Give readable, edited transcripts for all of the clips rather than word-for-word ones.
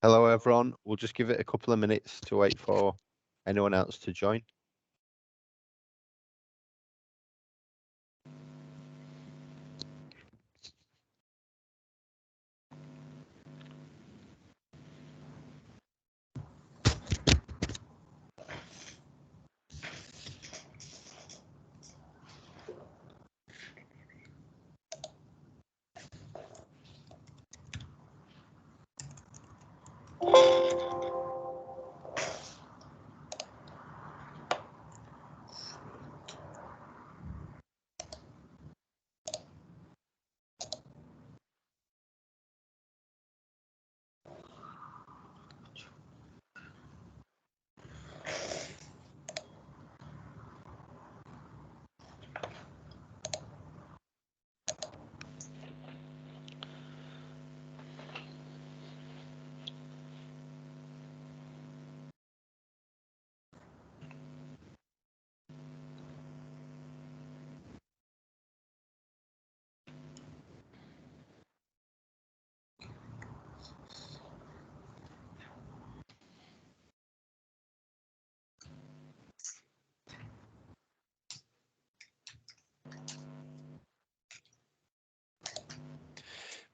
Hello, everyone. We'll just give it a couple of minutes to wait for anyone else to join.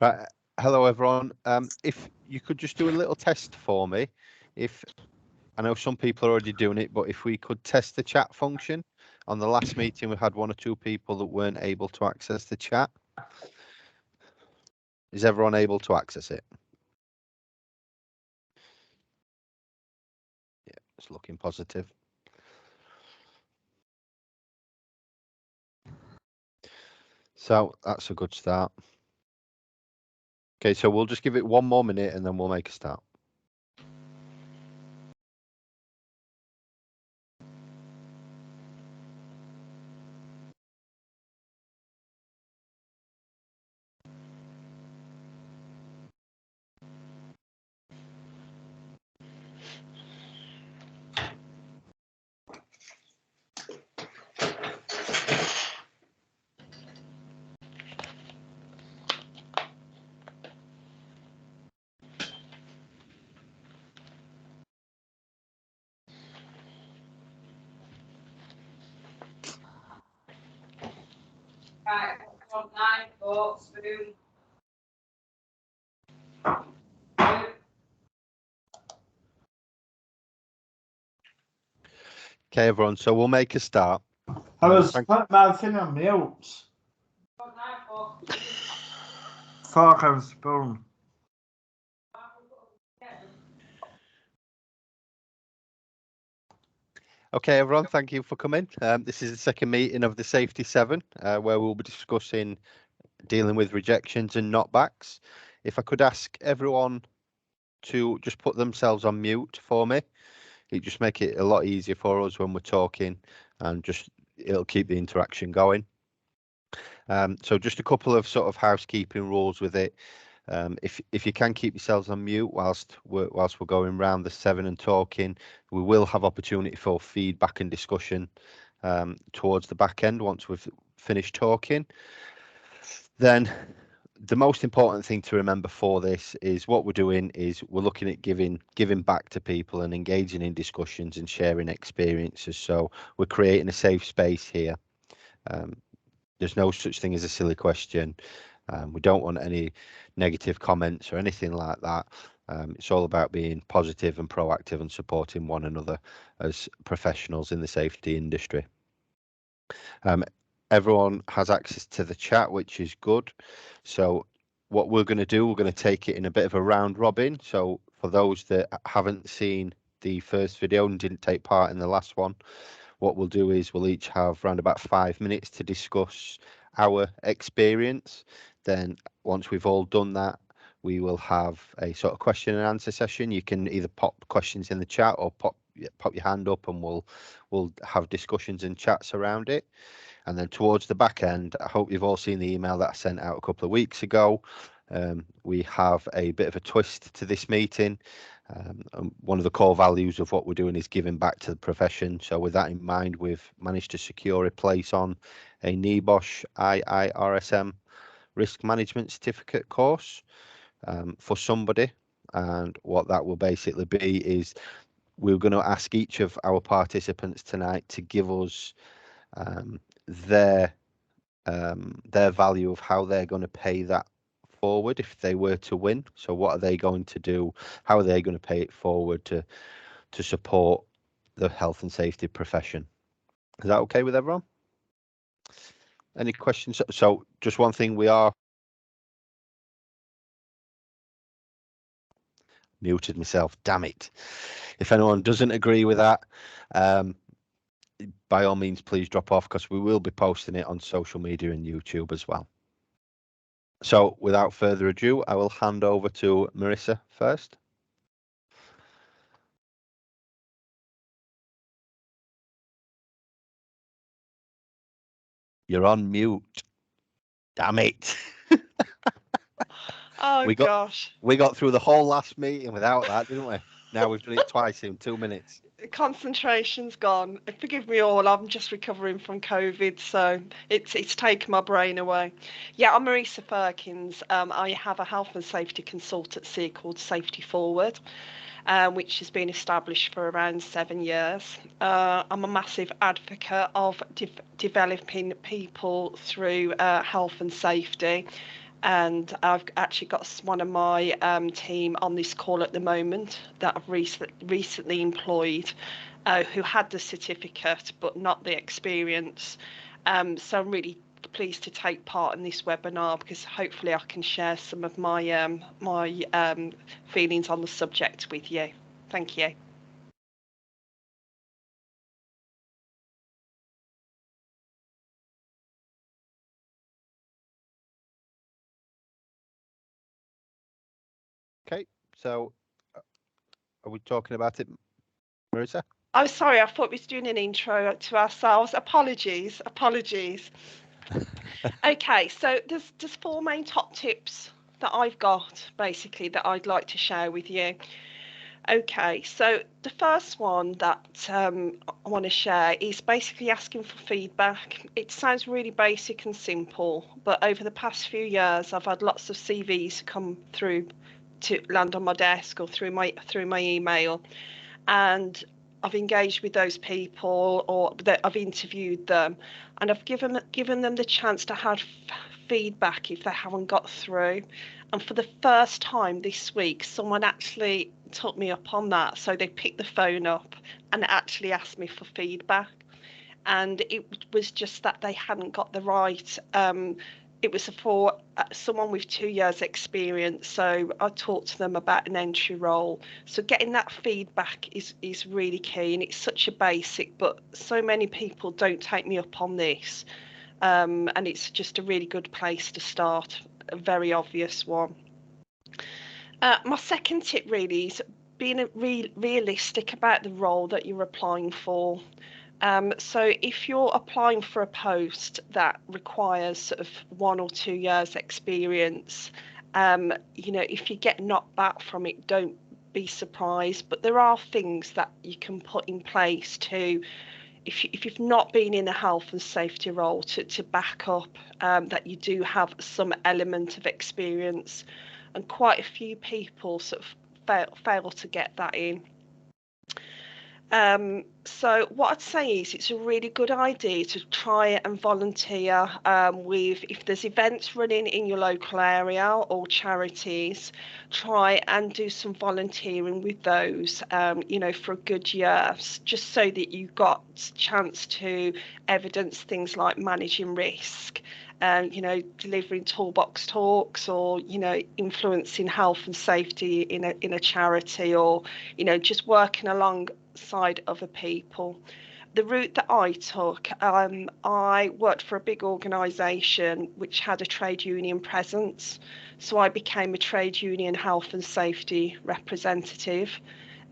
Right. Hello, everyone. If you could just do a little test for me. If I know some people are already doing it, but if we could test the chat function. On the last meeting, we had one or two people that weren't able to access the chat. Is everyone able to access it? Yeah, it's looking positive. So that's a good start. Okay, so we'll just give it 1 more minute and then we'll make a start. Right, 9 forks, spoon. Okay, everyone, so we'll make a start. I was putting my thing on mute. Fork and spoon. Okay, everyone, thank you for coming. This is the second meeting of the Safety 7, where we'll be discussing dealing with rejections and knockbacks. If I could ask everyone to just put themselves on mute for me, it just make it a lot easier for us when we're talking, and just it'll keep the interaction going. So just a couple of sort of housekeeping rules with it. If you can keep yourselves on mute whilst we're going round the 7 and talking, we will have opportunity for feedback and discussion towards the back end once we've finished talking. Then the most important thing to remember for this is what we're doing is we're looking at giving back to people and engaging in discussions and sharing experiences. So we're creating a safe space here. There's no such thing as a silly question. We don't want any negative comments or anything like that. It's all about being positive and proactive and supporting one another as professionals in the safety industry. Everyone has access to the chat, which is good. So what we're going to do, we're going to take it in a bit of a round robin. So for those that haven't seen the first video and didn't take part in the last one, what we'll do is we'll each have around about 5 minutes to discuss our experience. Then once we've all done that, we will have a sort of question and answer session. You can either pop questions in the chat or pop your hand up, and we'll have discussions and chats around it. And then towards the back end, I hope you've all seen the email that I sent out a couple of weeks ago. We have a bit of a twist to this meeting. One of the core values of what we're doing is giving back to the profession. So with that in mind, we've managed to secure a place on a NEBOSH IIRSM risk management certificate course for somebody. And what that will basically be is we're going to ask each of our participants tonight to give us their value of how they're going to pay that forward if they were to win. So what are they going to do? How are they going to pay it forward to support the health and safety profession? Is that okay with everyone? Any questions? So just one thing, we are muted myself, damn it. If anyone doesn't agree with that, by all means, please drop off, because we will be posting it on social media and YouTube as well. So without further ado, I will hand over to Marissa first. You're on mute. Damn it. Oh, gosh. We got through the whole last meeting without that, didn't we? Now we've done it twice in 2 minutes. Concentration's gone. Forgive me all, I'm just recovering from COVID, so it's taken my brain away. Yeah, I'm Marisa Firkins. I have a health and safety consultancy called Safety Forward, which has been established for around 7 years. I'm a massive advocate of developing people through health and safety. And I've actually got one of my team on this call at the moment that I've recently employed, who had the certificate but not the experience. So I'm really pleased to take part in this webinar, because hopefully I can share some of my feelings on the subject with you. Thank you. Okay, so are we talking about it, Marissa? I'm sorry, I thought we was doing an intro to ourselves. Apologies. Okay, so there's 4 main top tips that I've got, basically, that I'd like to share with you. Okay, so the first one that I want to share is basically asking for feedback. It sounds really basic and simple, but over the past few years, I've had lots of CVs come through to land on my desk or through my email, and I've engaged with those people, or that I've interviewed them, and I've given them the chance to have feedback if they haven't got through. And for the first time this week, someone actually took me up on that. So they picked the phone up and actually asked me for feedback. And it was just that they hadn't got the right. It was for someone with 2 years experience. So I talked to them about an entry role. So getting that feedback is really key, and it's such a basic, but so many people don't take me up on this. And it's just a really good place to start, a very obvious one. My second tip really is being realistic about the role that you're applying for. So if you're applying for a post that requires sort of 1 or 2 years experience, if you get knocked back from it, don't be surprised. But there are things that you can put in place to, if you've not been in a health and safety role, to back up that you do have some element of experience. And quite a few people sort of fail to get that in. So what I'd say is it's a really good idea to try and volunteer with, if there's events running in your local area or charities, try and do some volunteering with those, for a good year, just so that you've got chance to evidence things like managing risk, delivering toolbox talks, or, influencing health and safety in a charity, or, just working alongside other people. The route that I took, I worked for a big organisation which had a trade union presence. So I became a trade union health and safety representative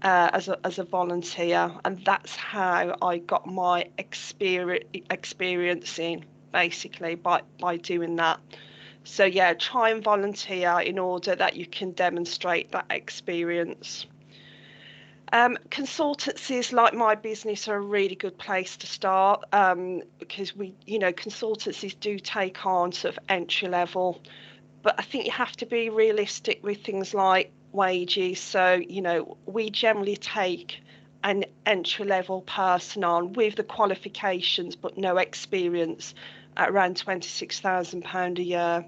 as a volunteer, and that's how I got my experience in, basically, by doing that. So yeah, try and volunteer in order that you can demonstrate that experience. Consultancies like my business are a really good place to start, because consultancies do take on sort of entry level, but I think you have to be realistic with things like wages. So, you know, we generally take an entry-level person on with the qualifications but no experience at around £26,000 a year.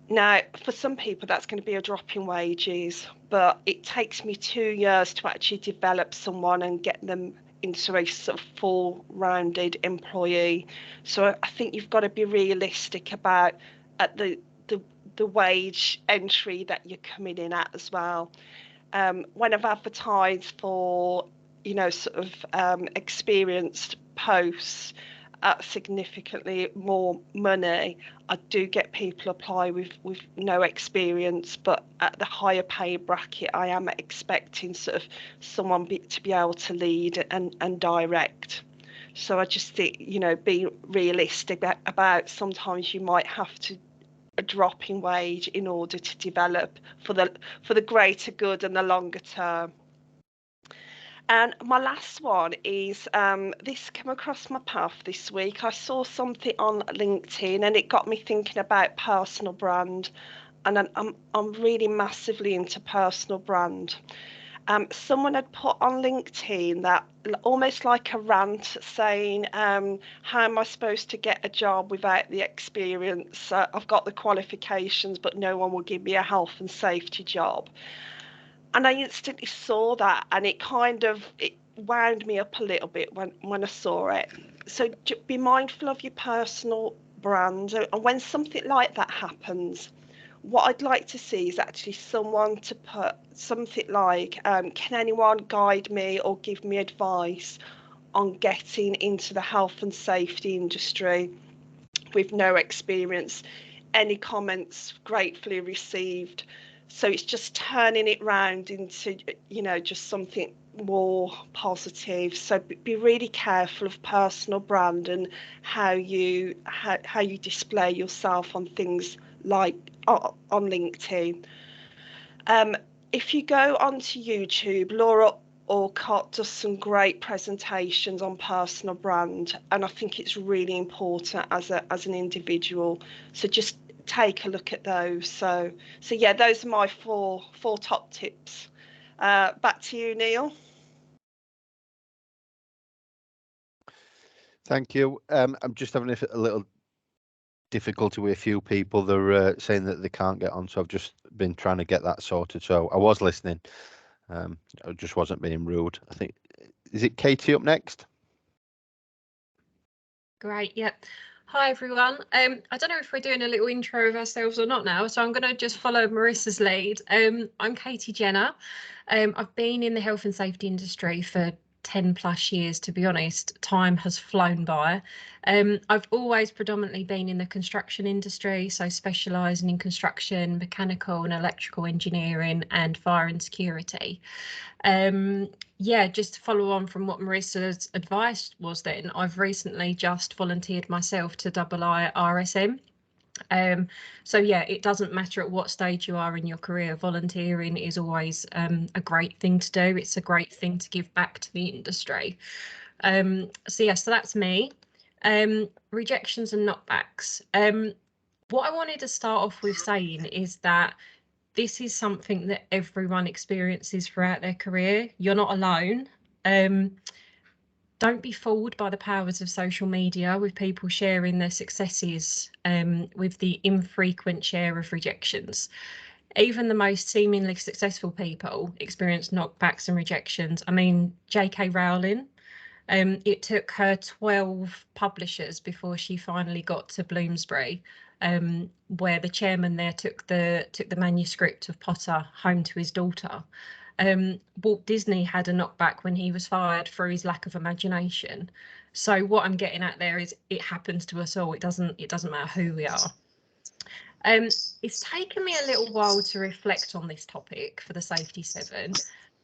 Now, for some people, that's going to be a drop in wages, but it takes me 2 years to actually develop someone and get them into a sort of full-rounded employee. So I think you've got to be realistic about at the wage entry that you're coming in at as well. When I've advertised for, you know, sort of experienced posts at significantly more money, I do get people apply with no experience, but at the higher pay bracket, I am expecting sort of someone to be able to lead and direct. So I just think, you know, be realistic about sometimes you might have to a drop in wage in order to develop for the greater good and the longer term. And my last one is this came across my path this week. I saw something on LinkedIn and it got me thinking about personal brand. And I'm really massively into personal brand. Someone had put on LinkedIn that almost like a rant saying, how am I supposed to get a job without the experience? I've got the qualifications, but no one will give me a health and safety job. And I instantly saw that, and it wound me up a little bit when I saw it. So be mindful of your personal brand, and when something like that happens, what I'd like to see is actually someone to put something like, can anyone guide me or give me advice on getting into the health and safety industry with no experience? Any comments gratefully received. So it's just turning it round into, you know, just something more positive. So be really careful of personal brand and how you display yourself on things like on LinkedIn. If you go onto YouTube, Laura Orcott does some great presentations on personal brand, and I think it's really important as an individual. So just take a look at those. So yeah, those are my four top tips. Back to you, Neil. Thank you. I'm just having a little difficulty with a few people. They're saying that they can't get on, so I've just been trying to get that sorted. So I was listening. I just wasn't being rude. I think, is it Katie up next? Great, yep. Hi everyone. I don't know if we're doing a little intro of ourselves or not now, so I'm going to just follow Marissa's lead. I'm Katie Jenner. I've been in the health and safety industry for 10 plus years, to be honest. Time has flown by. I've always predominantly been in the construction industry, so specialising in construction, mechanical and electrical engineering and fire and security. Yeah, just to follow on from what Marissa's advice was then, I've recently just volunteered myself to RSM. So yeah, it doesn't matter at what stage you are in your career, volunteering is always a great thing to do. It's a great thing to give back to the industry. So yeah, so that's me. Rejections and knockbacks. What I wanted to start off with saying is that this is something that everyone experiences throughout their career. You're not alone. Don't be fooled by the powers of social media with people sharing their successes with the infrequent share of rejections. Even the most seemingly successful people experience knockbacks and rejections. I mean, J.K. Rowling, it took her 12 publishers before she finally got to Bloomsbury, where the chairman there took the manuscript of Potter home to his daughter. Walt Disney had a knockback when he was fired for his lack of imagination. So what I'm getting at there is it happens to us all. It doesn't matter who we are. It's taken me a little while to reflect on this topic for the Safety 7.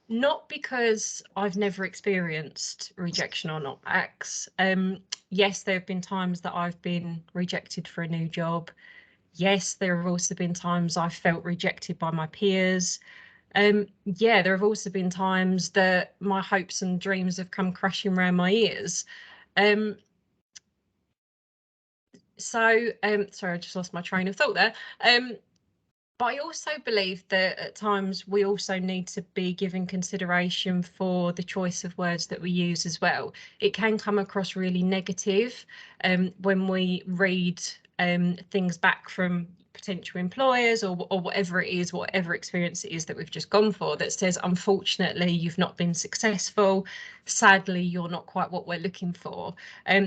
Not because I've never experienced rejection or knockbacks. Yes, there have been times that I've been rejected for a new job. Yes, there have also been times I've felt rejected by my peers. Yeah, there have also been times that my hopes and dreams have come crashing around my ears. Sorry, I just lost my train of thought there. But I also believe that at times we also need to be given consideration for the choice of words that we use as well. It can come across really negative when we read things back from potential employers or whatever it is, whatever experience it is that we've just gone for, that says, unfortunately, you've not been successful. Sadly, you're not quite what we're looking for.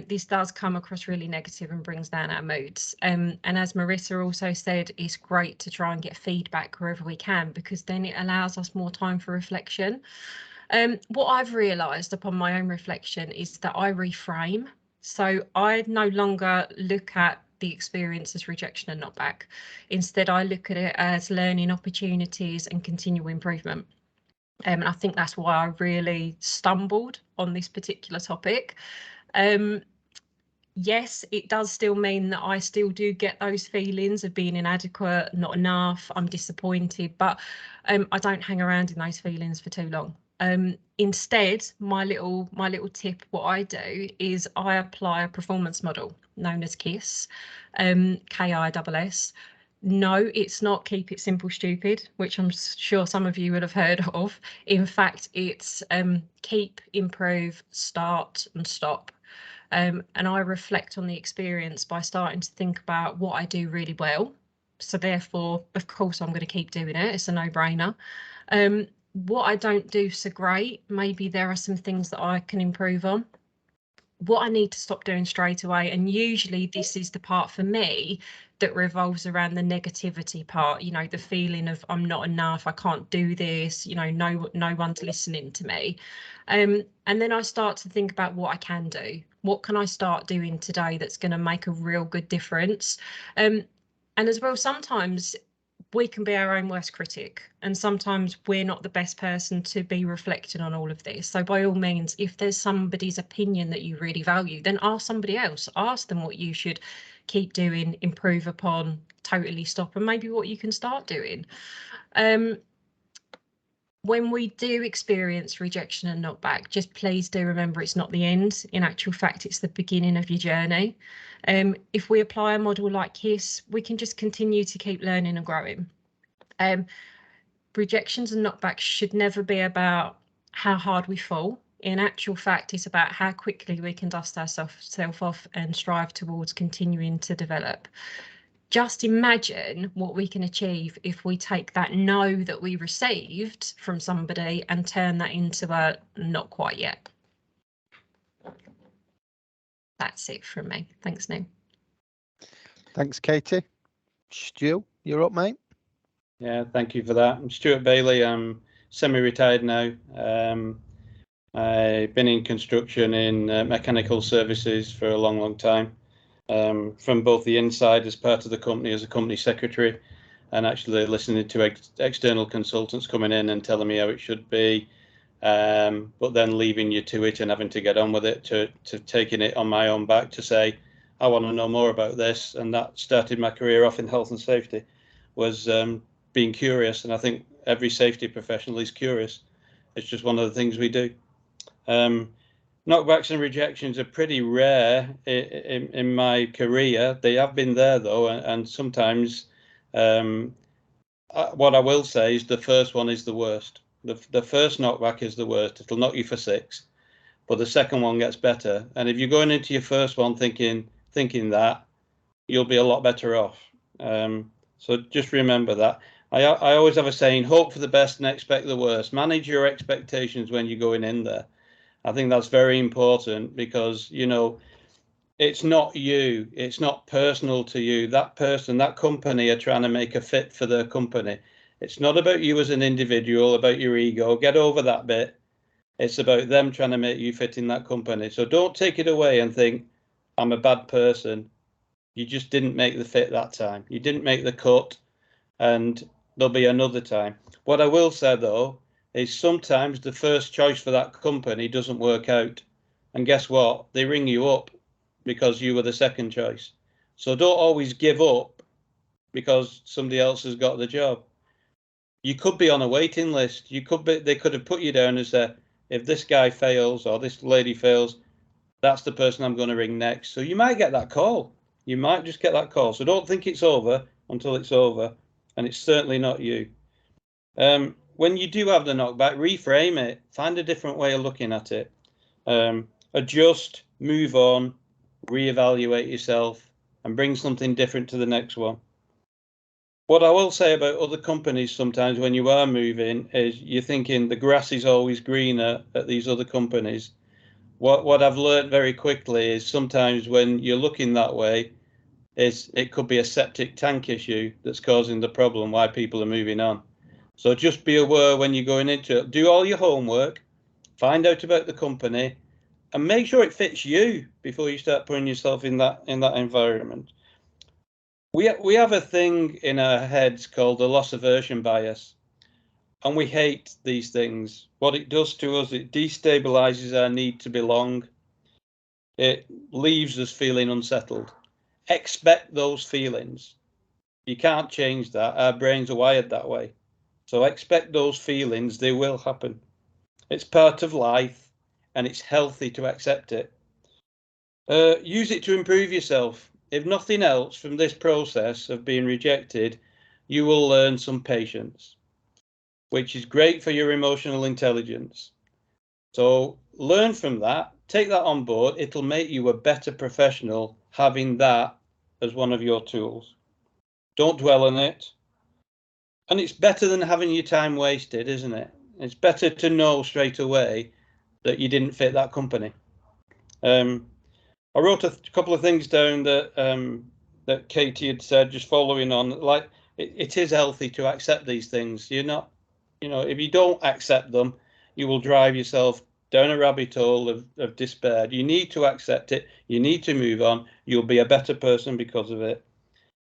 This does come across really negative and brings down our moods. And as Marissa also said, it's great to try and get feedback wherever we can, because then it allows us more time for reflection. What I've realised upon my own reflection is that I reframe. So I no longer look at the experience as rejection and knockback. Instead, I look at it as learning opportunities and continual improvement. And I think that's why I really stumbled on this particular topic. Yes, it does still mean that I still do get those feelings of being inadequate, not enough, I'm disappointed, but I don't hang around in those feelings for too long. Instead, my little tip, what I do is I apply a performance model known as KISS, KISS. No, it's not keep it simple, stupid, which I'm sure some of you would have heard of. In fact, it's keep, improve, start and stop. And I reflect on the experience by starting to think about what I do really well. So therefore, of course, I'm going to keep doing it. It's a no-brainer. What I don't do so great, maybe there are some things that I can improve on. What I need to stop doing straight away, and usually this is the part for me that revolves around the negativity part, you know, the feeling of I'm not enough, I can't do this, you know, no one's listening to me. And then I start to think about what I can do. What can I start doing today that's going to make a real good difference? And as well, sometimes we can be our own worst critic, and sometimes we're not the best person to be reflecting on all of this. So by all means, if there's somebody's opinion that you really value, then ask somebody else, ask them what you should keep doing, improve upon, totally stop, and maybe what you can start doing. When we do experience rejection and knockback, just please do remember it's not the end. In actual fact, it's the beginning of your journey. If we apply a model like KISS, we can just continue to keep learning and growing. Rejections and knockbacks should never be about how hard we fall. In actual fact, it's about how quickly we can dust ourselves off and strive towards continuing to develop. Just imagine what we can achieve if we take that no that we received from somebody and turn that into a not quite yet. That's it from me. Thanks, Neil. Thanks, Katie. Stu, you're up, mate. Yeah, thank you for that. I'm Stuart Bailey. I'm semi-retired now. I've been in construction in mechanical services for a long time. From both the inside as part of the company as a company secretary, and actually listening to external consultants coming in and telling me how it should be, but then leaving you to it and having to get on with it, to taking it on my own back to say, I want to know more about this. And that started my career off in health and safety, was being curious. And I think every safety professional is curious. It's just one of the things we do. Knockbacks and rejections are pretty rare in my career. They have been there, though, and sometimes what I will say is the first one is the worst. The first knockback is the worst. It'll knock you for 6, but the second one gets better. And if you're going into your first one thinking that, you'll be a lot better off. So just remember that. I always have a saying, hope for the best and expect the worst. Manage your expectations when you're going in there. I think that's very important, because, you know, it's not you. It's not personal to you. That person, that company are trying to make a fit for their company. It's not about you as an individual, about your ego. Get over that bit. It's about them trying to make you fit in that company. So don't take it away and think, I'm a bad person. You just didn't make the fit that time. You didn't make the cut, and there'll be another time. What I will say, though, is sometimes the first choice for that company doesn't work out. And guess what? They ring you up because you were the second choice. So don't always give up because somebody else has got the job. You could be on a waiting list. They could have put you down and said, if this guy fails or this lady fails, that's the person I'm going to ring next. So you might get that call. You might just get that call. So don't think it's over until it's over. and it's certainly not you. When you do have the knockback, reframe it, find a different way of looking at it, adjust, move on, reevaluate yourself, and bring something different to the next one. What I will say about other companies sometimes when you are moving is you're thinking the grass is always greener at these other companies. What I've learned very quickly is sometimes when you're looking that way, it could be a septic tank issue that's causing the problem why people are moving on. So just be aware when you're going into it, do all your homework, find out about the company, and make sure it fits you before you start putting yourself in that environment. We have a thing in our heads called the loss aversion bias, and we hate these things. What it does to us, it destabilizes our need to belong. It leaves us feeling unsettled. Expect those feelings. You can't change that. Our brains are wired that way. So expect those feelings. They will happen. It's part of life, and it's healthy to accept it. Use it to improve yourself. If nothing else from this process of being rejected, you will learn some patience, which is great for your emotional intelligence. So learn from that, take that on board. It'll make you a better professional having that as one of your tools. Don't dwell on it. And it's better than having your time wasted, isn't it? It's better to know straight away that you didn't fit that company. I wrote a couple of things down that Katie had said, just following on. Like it is healthy to accept these things. You're not, if you don't accept them, you will drive yourself down a rabbit hole of despair. You need to accept it. You need to move on. You'll be a better person because of it.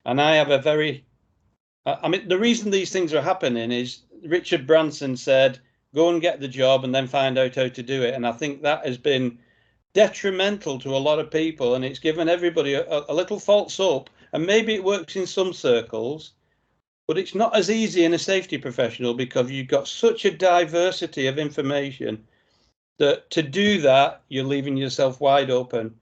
And I have the reason these things are happening is Richard Branson said, go and get the job and then find out how to do it. And I think that has been detrimental to a lot of people, and it's given everybody a little false hope. And maybe it works in some circles, but it's not as easy in a safety professional because you've got such a diversity of information that to do that, you're leaving yourself wide open.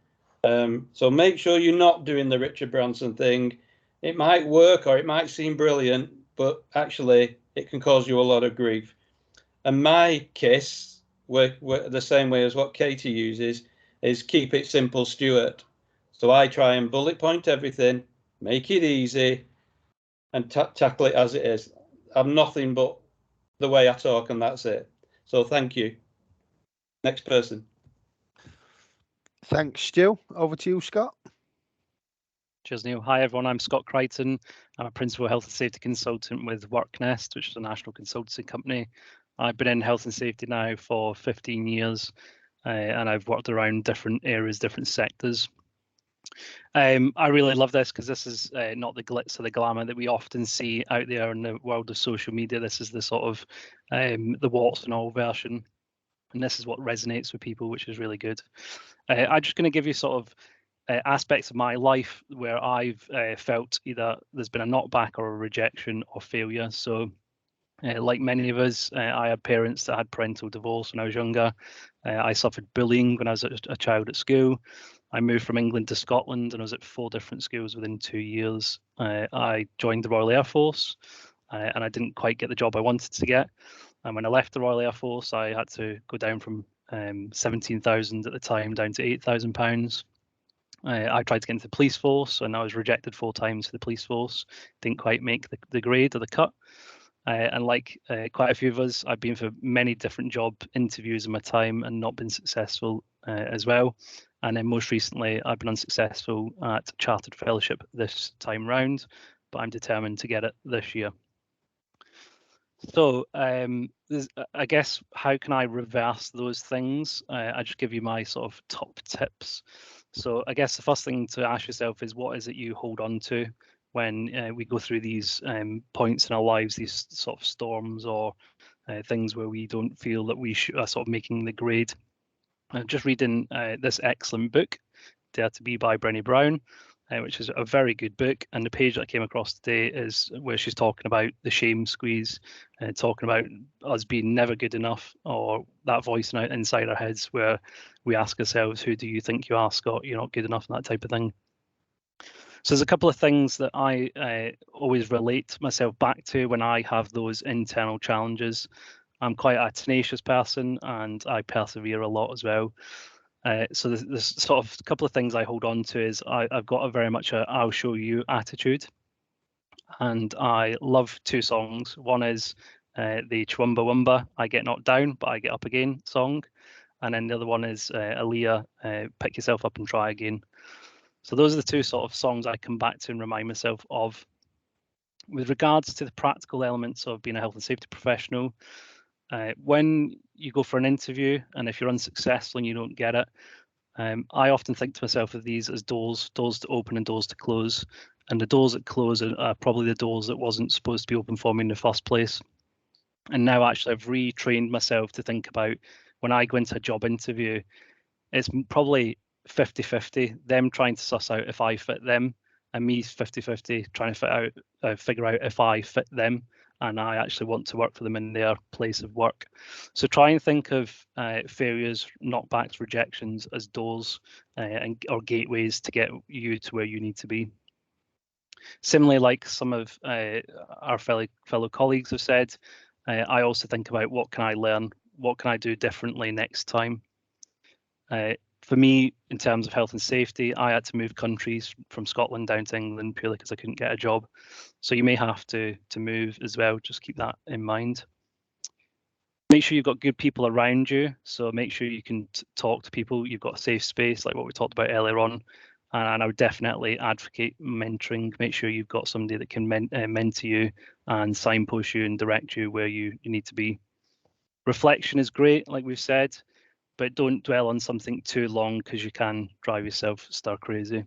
So make sure you're not doing the Richard Branson thing. It might work or it might seem brilliant, but actually it can cause you a lot of grief. And my kiss, work the same way as what Katie uses, is keep it simple, Stuart. So I try and bullet point everything, make it easy, and tackle it as it is. I'm nothing but the way I talk, and that's it. So thank you. Next person. Thanks, Stu. Over to you, Scott. Cheers, Neil. Hi, everyone. I'm Scott Crichton. I'm a principal health and safety consultant with WorkNest, which is a national consultancy company. I've been in health and safety now for 15 years, and I've worked around different areas, different sectors. I really love this because this is not the glitz or the glamour that we often see out there in the world of social media. This is the sort of the warts and all version, and this is what resonates with people, which is really good. I'm just going to give you sort of aspects of my life where I've felt either there's been a knockback or a rejection or failure. So like many of us, I had parents that had parental divorce when I was younger. I suffered bullying when I was a child at school. I moved from England to Scotland and I was at 4 different schools within 2 years. I joined the Royal Air Force and I didn't quite get the job I wanted to get. And when I left the Royal Air Force, I had to go down from 17,000 at the time down to £8,000. I tried to get into the police force and I was rejected 4 times for the police force. Didn't quite make the grade or the cut. And like quite a few of us, I've been for many different job interviews in my time and not been successful as well. And then most recently, I've been unsuccessful at Chartered Fellowship this time round, but I'm determined to get it this year. So I guess, how can I reverse those things? I just give you my sort of top tips. So I guess the first thing to ask yourself is, what is it you hold on to when we go through these points in our lives, these sort of storms or things where we don't feel that we are sort of making the grade. I'm just reading this excellent book, Dare to Be by Brené Brown, which is a very good book. And the page that I came across today is where she's talking about the shame squeeze, talking about us being never good enough, or that voice inside our heads where we ask ourselves, who do you think you are, Scott? You're not good enough, and that type of thing. So there's a couple of things that I always relate myself back to when I have those internal challenges. I'm quite a tenacious person and I persevere a lot as well. So there's sort of a couple of things I hold on to is I've got a very much a I'll show you attitude. And I love two songs. One is the Chumbawamba, I Get Knocked Down, but I Get Up Again song. And then the other one is Aaliyah, Pick Yourself Up and Try Again. So those are the two sort of songs I come back to and remind myself of. With regards to the practical elements of being a health and safety professional, when you go for an interview and if you're unsuccessful and you don't get it, I often think to myself of these as doors to open and doors to close. And the doors that close are probably the doors that wasn't supposed to be open for me in the first place. And now actually I've retrained myself to think about when I go into a job interview, it's probably 50-50, them trying to suss out if I fit them and me 50-50 trying to figure out if I fit them and I actually want to work for them in their place of work. So try and think of failures, knockbacks, rejections as doors or gateways to get you to where you need to be. Similarly, like some of our fellow colleagues have said, I also think about what can I learn, what can I do differently next time. For me, in terms of health and safety, I had to move countries from Scotland down to England purely because I couldn't get a job. So you may have to move as well. Just keep that in mind. Make sure you've got good people around you. So make sure you can talk to people. You've got a safe space, like what we talked about earlier on. And I would definitely advocate mentoring. Make sure you've got somebody that can mentor you and signpost you and direct you where you need to be. Reflection is great, like we've said, but don't dwell on something too long because you can drive yourself stir crazy.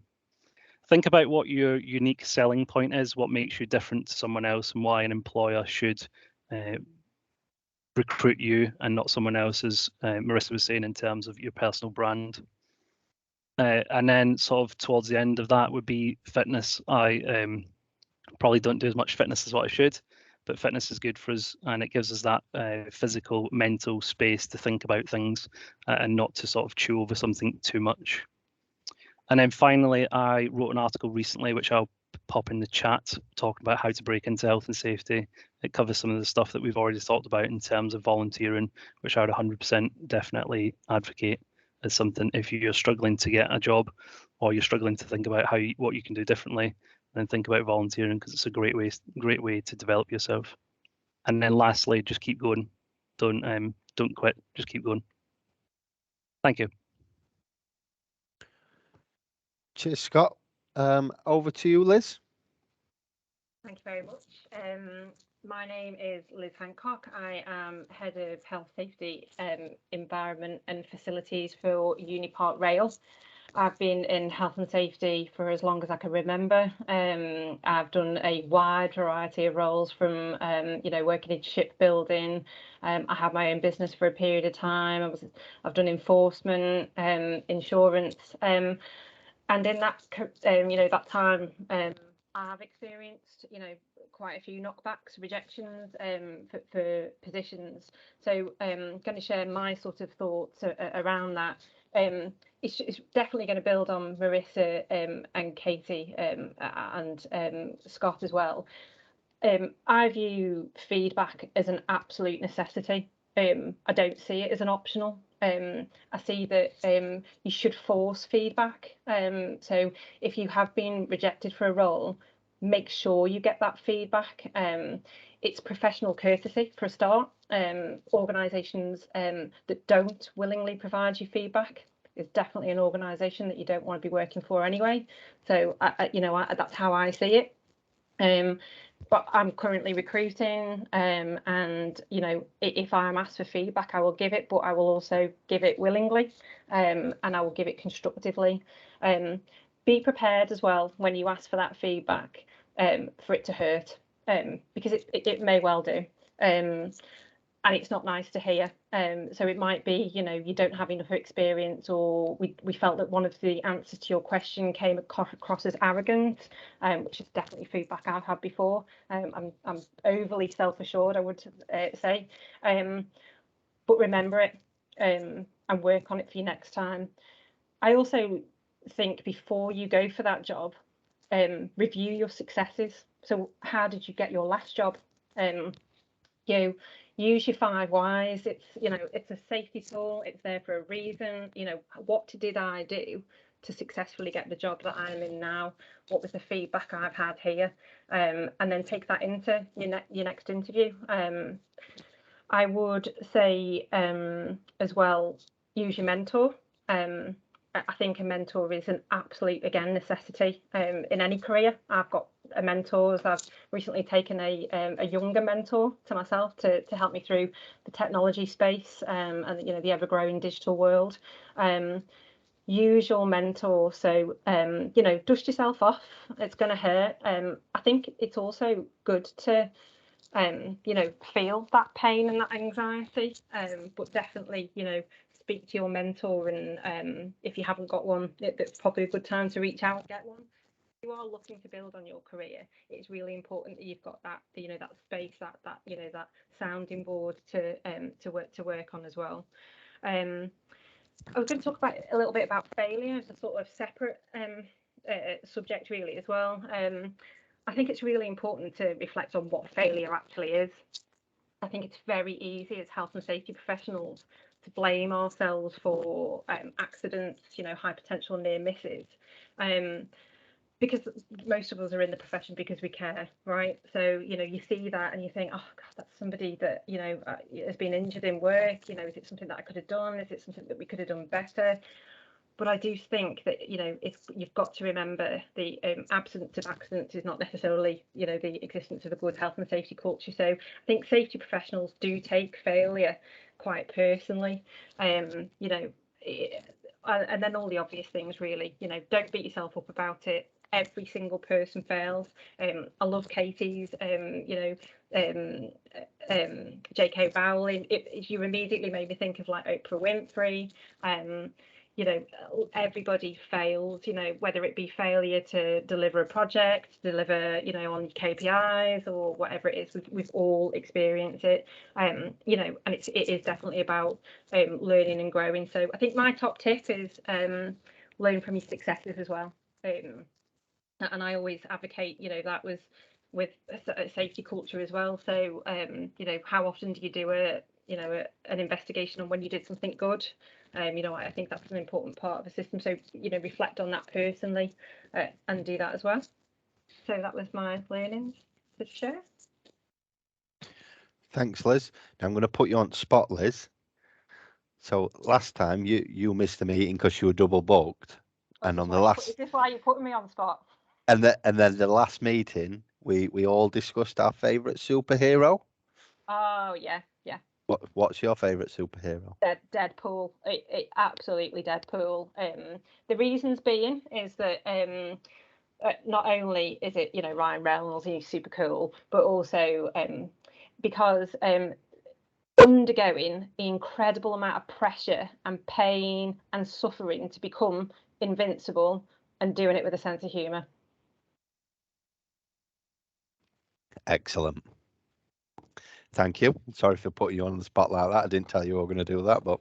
Think about what your unique selling point is, what makes you different to someone else, and why an employer should recruit you and not someone else, as Marissa was saying, in terms of your personal brand. And then sort of towards the end of that would be fitness. I probably don't do as much fitness as what I should, but fitness is good for us and it gives us that physical, mental space to think about things and not to sort of chew over something too much. And then finally, I wrote an article recently, which I'll pop in the chat, talking about how to break into health and safety. It covers some of the stuff that we've already talked about in terms of volunteering, which I would 100% definitely advocate as something if you're struggling to get a job or you're struggling to think about what you can do differently, then think about volunteering because it's a great way to develop yourself. And then lastly, just keep going. Don't quit. Just keep going. Thank you. Cheers, Scott. Over to you, Liz. Thank you very much. My name is Liz Hancock. I am Head of Health, Safety, Environment and Facilities for Unipart Rail. I've been in health and safety for as long as I can remember. I've done a wide variety of roles from, working in shipbuilding. I had my own business for a period of time. I've done enforcement, insurance, and in that, that time, I have experienced, quite a few knockbacks, rejections for positions. So I'm going to share my sort of thoughts around that. It's definitely going to build on Marissa and Katie and Scott as well. I view feedback as an absolute necessity. I don't see it as an optional. I see that you should force feedback. So if you have been rejected for a role, make sure you get that feedback. It's professional courtesy for a start. Organisations that don't willingly provide you feedback is definitely an organisation that you don't want to be working for anyway. So that's how I see it. But I'm currently recruiting, and if I'm asked for feedback, I will give it, but I will also give it willingly, and I will give it constructively. Be prepared as well when you ask for that feedback, for it to hurt, because it may well do, and it's not nice to hear. So it might be, you don't have enough experience, or we felt that one of the answers to your question came across as arrogant, which is definitely feedback I've had before. I'm overly self-assured, I would say. But remember it, and work on it for you next time. I also think before you go for that job, review your successes. So how did you get your last job? You use your 5 whys. It's, you know, it's a safety tool. It's there for a reason. You know, what did I do to successfully get the job that I'm in now? What was the feedback I've had here? And then take that into your next interview. I would say as well, use your mentor. I think a mentor is an absolute, again, necessity in any career. I've got mentors. I've recently taken a younger mentor to myself to help me through the technology space and, you know, the ever-growing digital world. Use your mentor. So, you know, dust yourself off. It's going to hurt. I think it's also good to you know, feel that pain and that anxiety, but definitely, you know, speak to your mentor, and if you haven't got one, it's probably a good time to reach out and get one. If you are looking to build on your career, it's really important that you've got that, you know, that space, that you know, that sounding board to work on as well. I was going to talk about a little bit about failure as a sort of separate subject really as well. I think it's really important to reflect on what failure actually is. I think it's very easy as health and safety professionals to blame ourselves for accidents, you know, high potential near misses, because most of us are in the profession because we care, right? So, you know, you see that and you think, oh God, that's somebody that, you know, has been injured in work. You know, is it something that I could have done? Is it something that we could have done better? But I do think that, you know, you've got to remember the absence of accidents is not necessarily, you know, the existence of a good health and safety culture. So I think safety professionals do take failure quite personally, you know, and then all the obvious things really, you know, don't beat yourself up about it. Every single person fails. I love Katie's, you know, J.K. Rowling. You immediately made me think of like Oprah Winfrey. You know, everybody fails, you know, whether it be failure to deliver a project, deliver, you know, on KPIs or whatever it is, we've all experienced it, you know, and it is definitely about learning and growing. So I think my top tip is learn from your successes as well. And I always advocate, you know, that was with a safety culture as well. So, you know, how often do you do an investigation on when you did something good? You know, I think that's an important part of the system. So, you know, reflect on that personally and do that as well. So that was my learnings to share. Thanks, Liz. Now I'm going to put you on the spot, Liz. So last time you missed the meeting because you were double booked, and on the last, is this why you're putting me on the spot? And then the last meeting, we all discussed our favourite superhero. Oh yeah. What's your favourite superhero? Deadpool. It absolutely Deadpool. The reasons being is that not only is it, you know, Ryan Reynolds, he's super cool, but also because undergoing the incredible amount of pressure and pain and suffering to become invincible and doing it with a sense of humour. Excellent. Thank you. Sorry for putting you on the spot like that. I didn't tell you we were going to do that, but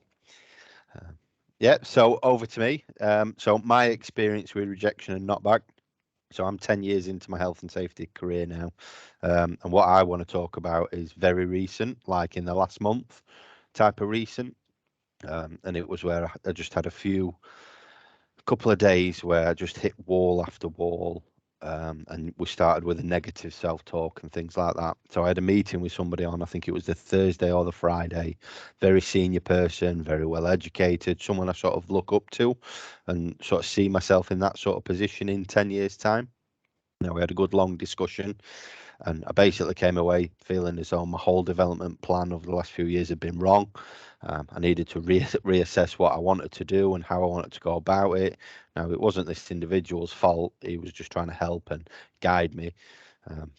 yeah. So over to me. So my experience with rejection and knockback. So I'm 10 years into my health and safety career now. And what I want to talk about is very recent, like in the last month type of recent. And it was where I just had a couple of days where I just hit wall after wall. And we started with a negative self-talk and things like that. So I had a meeting with somebody on, I think it was the Thursday or the Friday, very senior person, very well educated, someone I sort of look up to and sort of see myself in that sort of position in 10 years' time. Now, we had a good long discussion, and I basically came away feeling as though my whole development plan over the last few years had been wrong. I needed to reassess what I wanted to do and how I wanted to go about it. Now, it wasn't this individual's fault. He was just trying to help and guide me,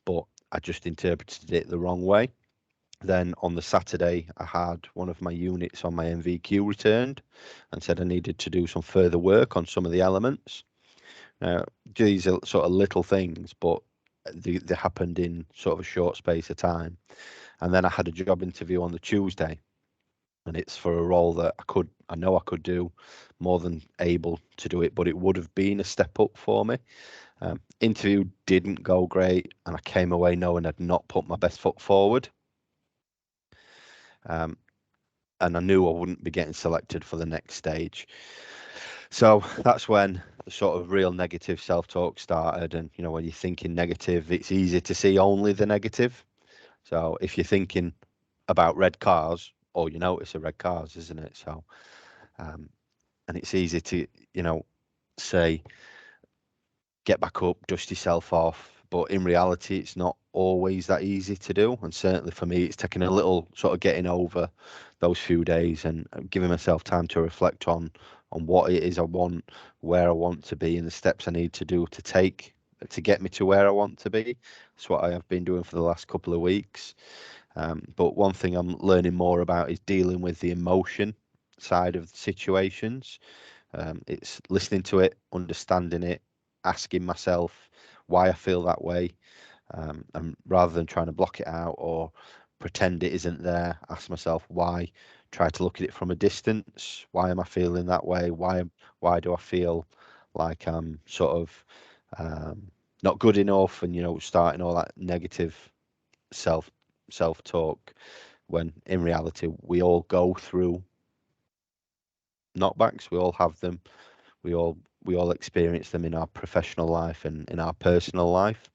but I just interpreted it the wrong way. Then on the Saturday, I had one of my units on my MVQ returned and said I needed to do some further work on some of the elements. These are sort of little things, but they happened in sort of a short space of time. And then I had a job interview on the Tuesday. and it's for a role that I know I could do, more than able to do it, but it would have been a step up for me. Interview didn't go great, and I came away knowing I'd not put my best foot forward. And I knew I wouldn't be getting selected for the next stage. So that's when the sort of real negative self-talk started. And, you know, when you're thinking negative, it's easy to see only the negative. So if you're thinking about red cars, all you notice are red cars, isn't it? So, and it's easy to, you know, say, get back up, dust yourself off. But in reality, it's not always that easy to do. And certainly for me, it's taken a little sort of getting over those few days and giving myself time to reflect on what it is I want, where I want to be, and the steps I need to do to take to get me to where I want to be. That's what I have been doing for the last couple of weeks. But one thing I'm learning more about is dealing with the emotion side of the situations. It's listening to it, understanding it, asking myself why I feel that way, and rather than trying to block it out or pretend it isn't there, ask myself why. Try to look at it from a distance. Why am I feeling that way? Why do I feel like I'm sort of not good enough? And, you know, starting all that negative self-talk, when in reality we all go through knockbacks. We all have them. We all experience them in our professional life and in our personal life.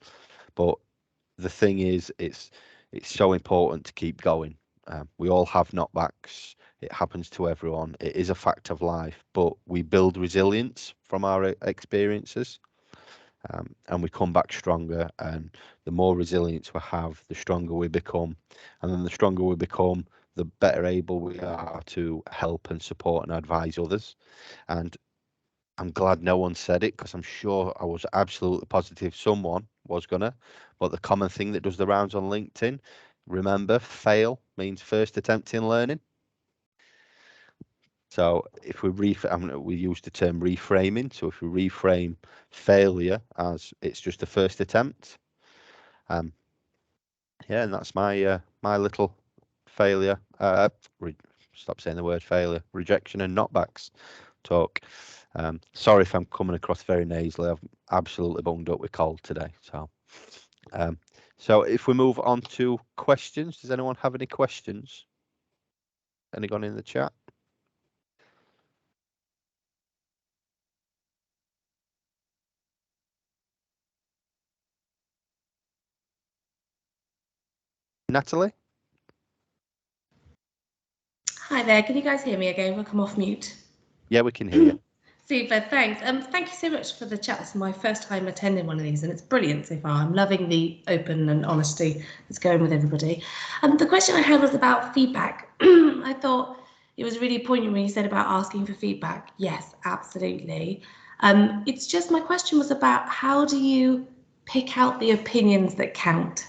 But the thing is, it's so important to keep going. We all have knockbacks. It happens to everyone. It is a fact of life, but we build resilience from our experiences, and we come back stronger. And the more resilience we have, the stronger we become. And then the stronger we become, the better able we are to help and support and advise others. And I'm glad no one said it, because I'm sure I was absolutely positive someone was gonna. But the common thing that does the rounds on LinkedIn, remember, fail means first attempt in learning. So if we we use the term reframing. So if we reframe failure as it's just the first attempt, yeah, and that's my my little failure. Stop saying the word failure. Rejection and knockbacks talk. Sorry if I'm coming across very nasally. I've absolutely bunged up with cold today. So if we move on to questions, does anyone have any questions? Anyone in the chat? Natalie? Hi there, can you guys hear me again? We'll come off mute. Yeah, we can hear you. Super, thanks. Thank you so much for the chat. It's my first time attending one of these and it's brilliant so far. I'm loving the open and honesty that's going with everybody. The question I had was about feedback. I thought it was really poignant when you said about asking for feedback. Yes, absolutely. It's just my question was about how do you pick out the opinions that count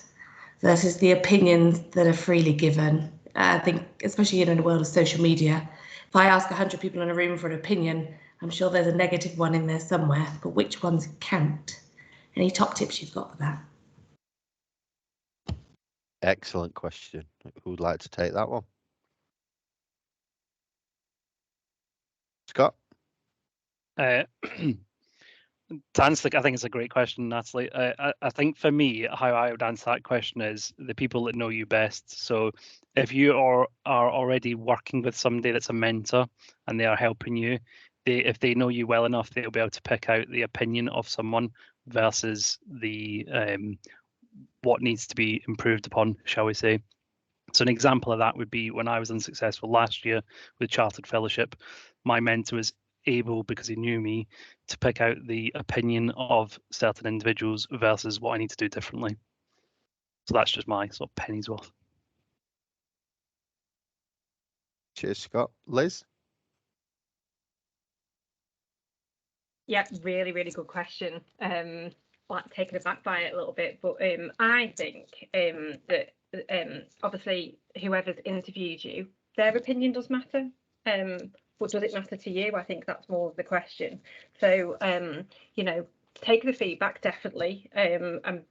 versus the opinions that are freely given? I think, especially in a world of social media, if I ask 100 people in a room for an opinion, I'm sure there's a negative one in there somewhere, but which ones count? Any top tips you've got for that? Excellent question. Who would like to take that one? Scott? To answer, I think it's a great question, Natalie. I think for me, how I would answer that question is the people that know you best. So if you are already working with somebody that's a mentor and they are helping you, if they know you well enough, they'll be able to pick out the opinion of someone versus the what needs to be improved upon, shall we say. So an example of that would be when I was unsuccessful last year with Chartered Fellowship, my mentor was able, because he knew me, to pick out the opinion of certain individuals versus what I need to do differently. So that's just my sort of penny's worth. Cheers, Scott. Liz? Yeah, really, really good question. Like taken aback by it a little bit, but I think that obviously whoever's interviewed you, their opinion does matter. But does it matter to you? I think that's more of the question. So you know, take the feedback definitely, and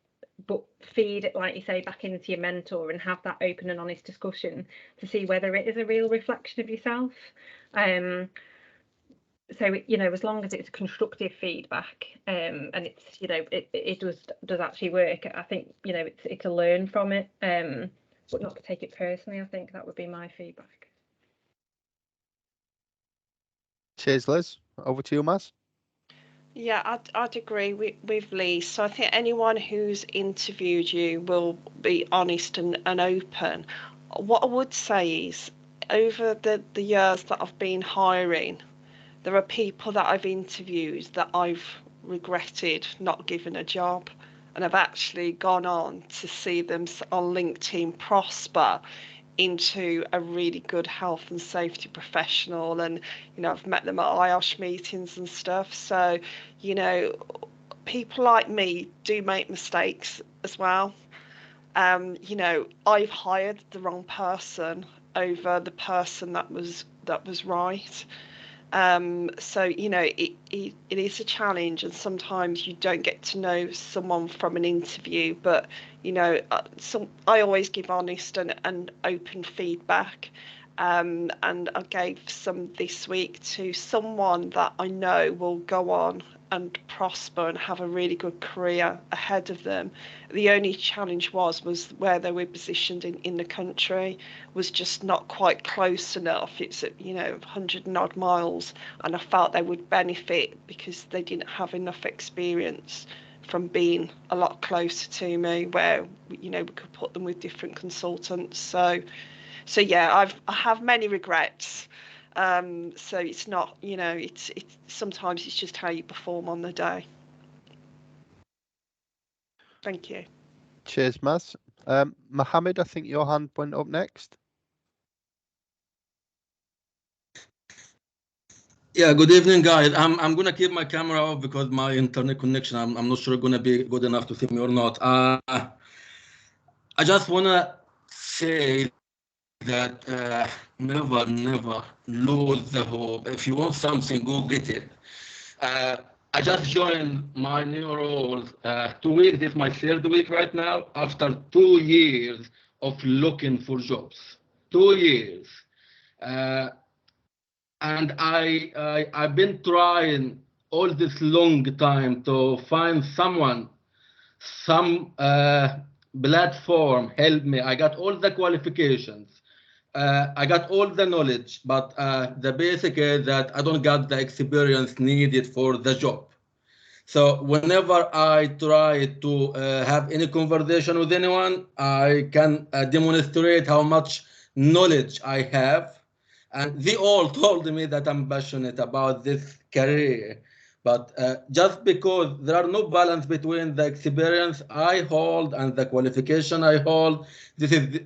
but feed it, like you say, back into your mentor and have that open and honest discussion to see whether it is a real reflection of yourself. So, you know, as long as it's constructive feedback, and it's, you know, it does actually work, I think, you know, it's to learn from it, but not to take it personally. I think that would be my feedback. Cheers, Liz. Over to you, Maz. Yeah, I'd agree with Lee. So I think anyone who's interviewed you will be honest and open. What I would say is, over the years that I've been hiring, there are people that I've interviewed that I've regretted not giving a job, and I've actually gone on to see them on LinkedIn prosper into a really good health and safety professional, and you know, I've met them at IOSH meetings and stuff. So, you know, people like me do make mistakes as well. You know, I've hired the wrong person over the person that was right. So, you know, it is a challenge, and sometimes you don't get to know someone from an interview, but, you know, I always give honest and open feedback. And I gave some this week to someone that I know will go on and prosper and have a really good career ahead of them. The only challenge was where they were positioned in the country was just not quite close enough. It's at, you know, 100 and odd miles, and I felt they would benefit because they didn't have enough experience from being a lot closer to me, where, you know, we could put them with different consultants. So yeah, I have many regrets. So it's not, you know, it's sometimes it's just how you perform on the day. Thank you. Cheers, Maz. Mohammed, I think your hand went up next. Yeah, good evening, guys. I'm gonna keep my camera off because my internet connection, I'm not sure gonna be good enough to see me or not. I just wanna say that never lose the hope. If you want something, go get it. I just joined my new role 2 weeks. This is my 3rd week right now, after 2 years of looking for jobs. 2 years. And I've been trying all this long time to find someone, some platform help me. I got all the qualifications. I got all the knowledge, but the basic is that I don't got the experience needed for the job. So whenever I try to have any conversation with anyone, I can demonstrate how much knowledge I have. And they all told me that I'm passionate about this career. But just because there are no balance between the experience I hold and the qualification I hold,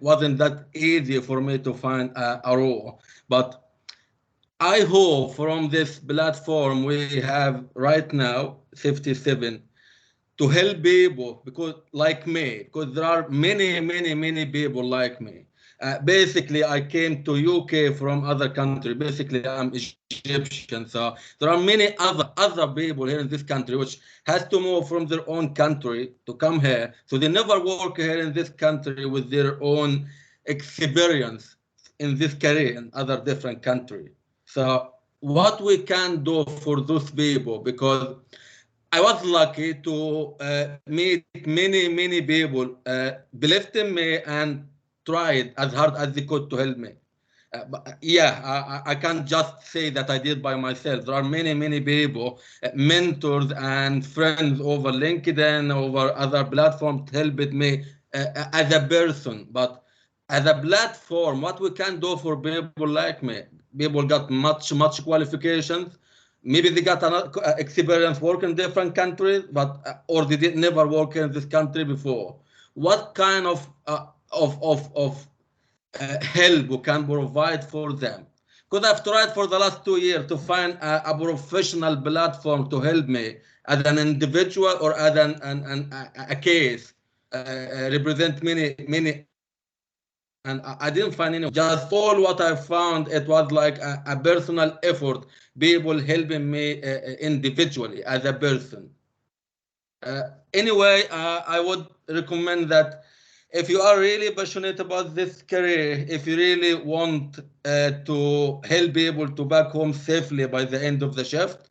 wasn't that easy for me to find a role. But I hope from this platform we have right now, 57, to help people because like me, because there are many people like me. Basically, I came to UK from other country. Basically, I'm Egyptian, so there are many other people here in this country which has to move from their own country to come here. So they never work here in this country with their own experience in this career in other different country. So what we can do for those people, because I was lucky to meet many people believed in me and tried as hard as they could to help me. I can't just say that I did by myself. There are many people, mentors and friends over LinkedIn, over other platforms helped me as a person. But as a platform, what we can do for people like me, people got much qualifications. Maybe they got experience working in different countries, but or they did never work in this country before. What kind of help we can provide for them? Because I've tried for the last 2 years to find a professional platform to help me as an individual or as a case, represent many. And I didn't find any. Just all what I found, it was like a personal effort, people helping me individually as a person. Anyway, I would recommend that if you are really passionate about this career, if you really want to help people to back home safely by the end of the shift,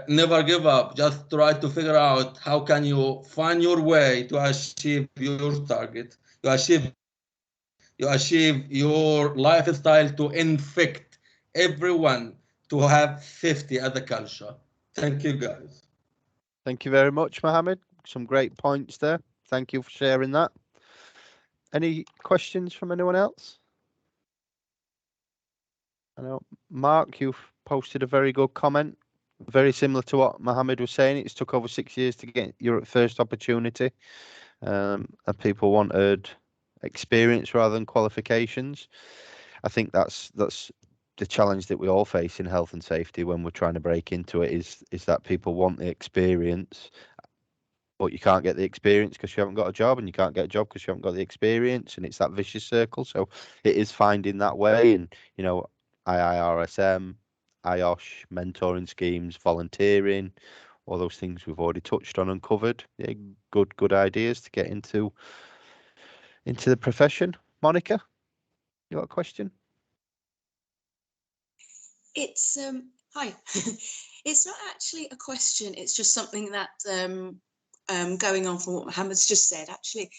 never give up. Just try to figure out how can you find your way to achieve your target, you achieve your lifestyle to infect everyone to have safety as a culture. Thank you, guys. Thank you very much, Mohammed. Some great points there. Thank you for sharing that. Any questions from anyone else? I know, Mark, you've posted a very good comment, very similar to what Mohammed was saying. It's took over 6 years to get your first opportunity, and people wanted experience rather than qualifications. I think that's the challenge that we all face in health and safety when we're trying to break into it, is that people want the experience, but you can't get the experience because you haven't got a job, and you can't get a job because you haven't got the experience, and it's that vicious circle. So it is finding that way, and you know, IIRSM, IOSH, mentoring schemes, volunteering, all those things we've already touched on and covered. Yeah, good ideas to get into the profession. Monica, you got a question? It's hi. It's not actually a question. It's just something that going on from what Mohammed's just said. Actually,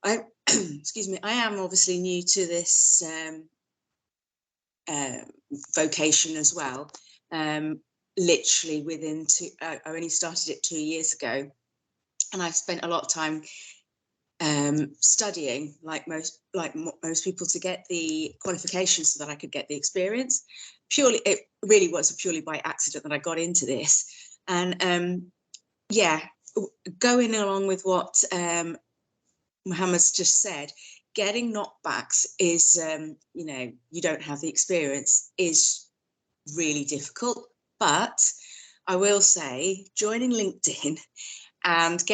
I excuse me. I am obviously new to this vocation as well. Literally within I only started it 2 years ago, and I've spent a lot of time studying, like most people, to get the qualifications so that I could get the experience. It really was purely by accident that I got into this, and yeah, going along with what Mohammed's just said, getting knockbacks is, you know, you don't have the experience, is really difficult. But I will say, joining LinkedIn and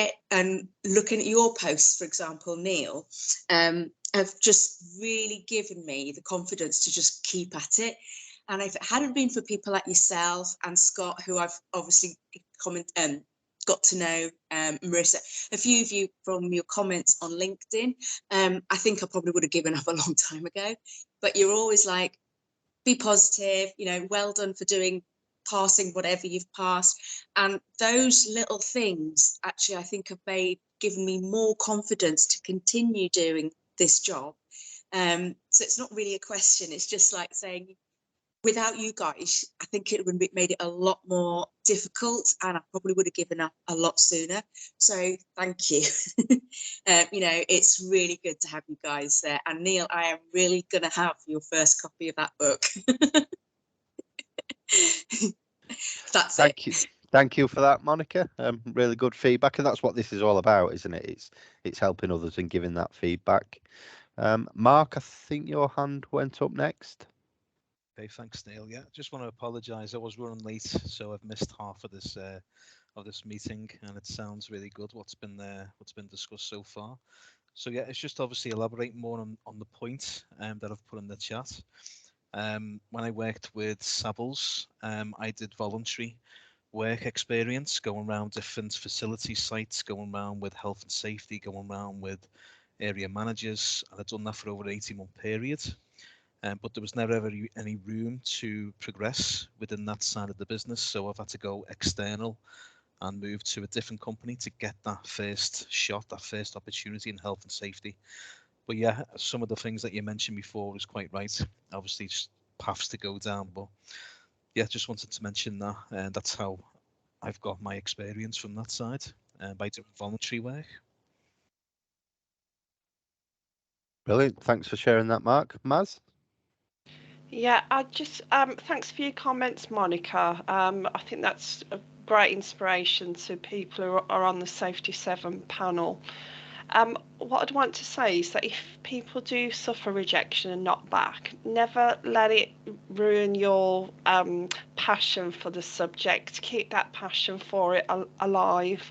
looking at your posts, for example, Neil, have just really given me the confidence to just keep at it. And if it hadn't been for people like yourself and Scott, who I've obviously got to know, Marissa, a few of you from your comments on LinkedIn, I think I probably would have given up a long time ago. But you're always like, be positive, you know, well done for passing whatever you've passed. And those little things actually, I think, have given me more confidence to continue doing this job. So it's not really a question. It's just like saying, without you guys, I think it would have made it a lot more difficult, and I probably would have given up a lot sooner. So thank you. You know, it's really good to have you guys there. And Neil, I am really going to have your first copy of that book. That's it. Thank you for that, Monica. Really good feedback, and that's what this is all about, isn't it? It's helping others and giving that feedback. Mark, I think your hand went up next. Okay, thanks, Neil. Yeah, just want to apologise. I was running late, so I've missed half of this meeting, and it sounds really good what's been discussed so far. So yeah, it's just obviously elaborate more on the point that I've put in the chat. When I worked with Savills, I did voluntary work experience, going around different facility sites, going around with health and safety, going around with area managers, and I'd done that for over an 18-month period. But there was never ever any room to progress within that side of the business, so I've had to go external and move to a different company to get that first shot, that first opportunity in health and safety. But yeah, some of the things that you mentioned before was quite right. Obviously, just paths to go down, but yeah, just wanted to mention that, and that's how I've got my experience from that side, by doing voluntary work. Brilliant. Thanks for sharing that, Mark. Maz? Yeah, I just thanks for your comments, Monica. I think that's a great inspiration to people who are on the Safety 7 panel. What I'd want to say is that if people do suffer rejection and knockback, never let it ruin your passion for the subject. Keep that passion for it alive.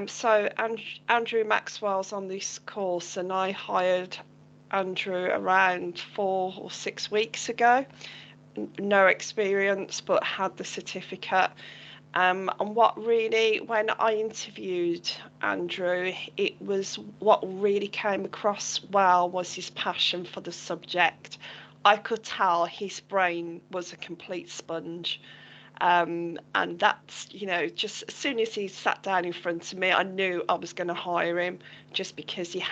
So Andrew Maxwell's on this course, and I hired Andrew around 4 or 6 weeks ago. No experience, but had the certificate. And what really, when I interviewed Andrew, it was what really came across well was his passion for the subject. I could tell his brain was a complete sponge. And that's, you know, just as soon as he sat down in front of me, I knew I was going to hire him just because he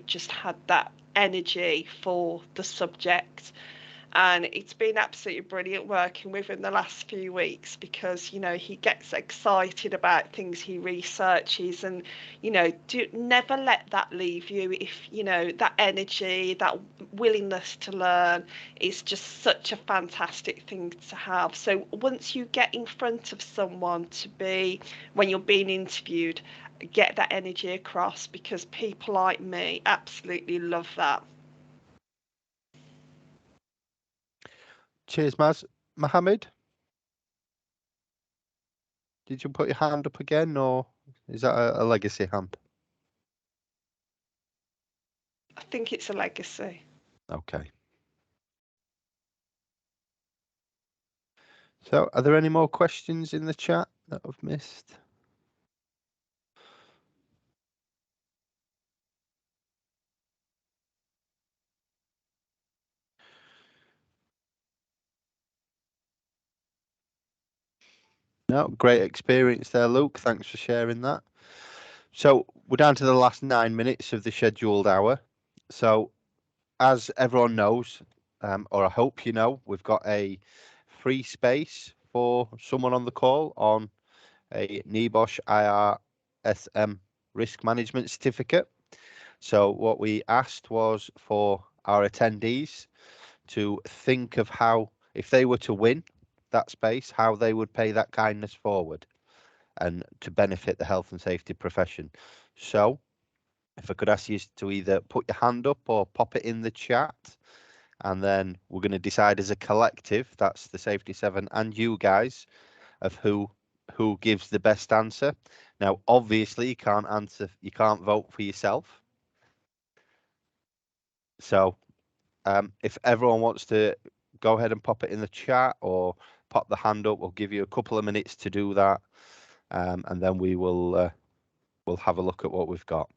just had that energy for the subject. And it's been absolutely brilliant working with him the last few weeks because, you know, he gets excited about things he researches, and, you know, never let that leave you. If, you know, that energy, that willingness to learn is just such a fantastic thing to have. So once you get in front of someone when you're being interviewed, get that energy across, because people like me absolutely love that. Cheers, Maz. Mohammed, did you put your hand up again, or is that a legacy hand? I think it's a legacy. Okay. So, are there any more questions in the chat that I've missed? No, great experience there, Luke. Thanks for sharing that. So we're down to the last 9 minutes of the scheduled hour. So as everyone knows, or I hope you know, we've got a free space for someone on the call on a NEBOSH IRSM risk management certificate. So what we asked was for our attendees to think of how, if they were to win that space, how they would pay that kindness forward and to benefit the health and safety profession. So if I could ask you to either put your hand up or pop it in the chat, and then we're going to decide as a collective, that's the Safety 7 and you guys, of who gives the best answer. Now, obviously, you can't vote for yourself. So if everyone wants to go ahead and pop it in the chat or pop the hand up, we'll give you a couple of minutes to do that, and then we'll have a look at what we've got.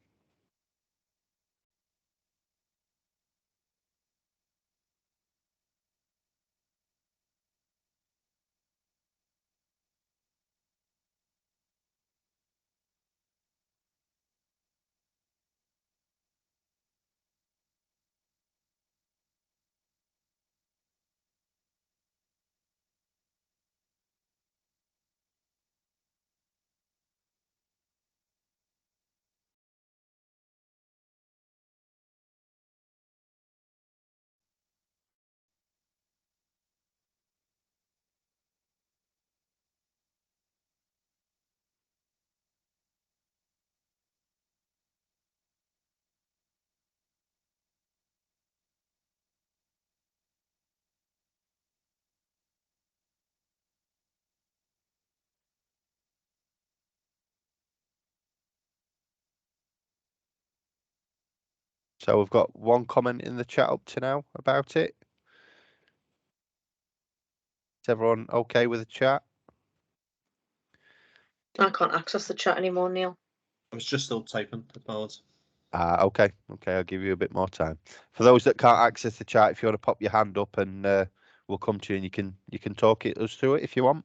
So we've got one comment in the chat up to now about it. Is everyone okay with the chat? I can't access the chat anymore, Neil. I was just still typing. Apologies. Okay, I'll give you a bit more time. For those that can't access the chat, if you want to pop your hand up, and we'll come to you, and you can talk us through it if you want.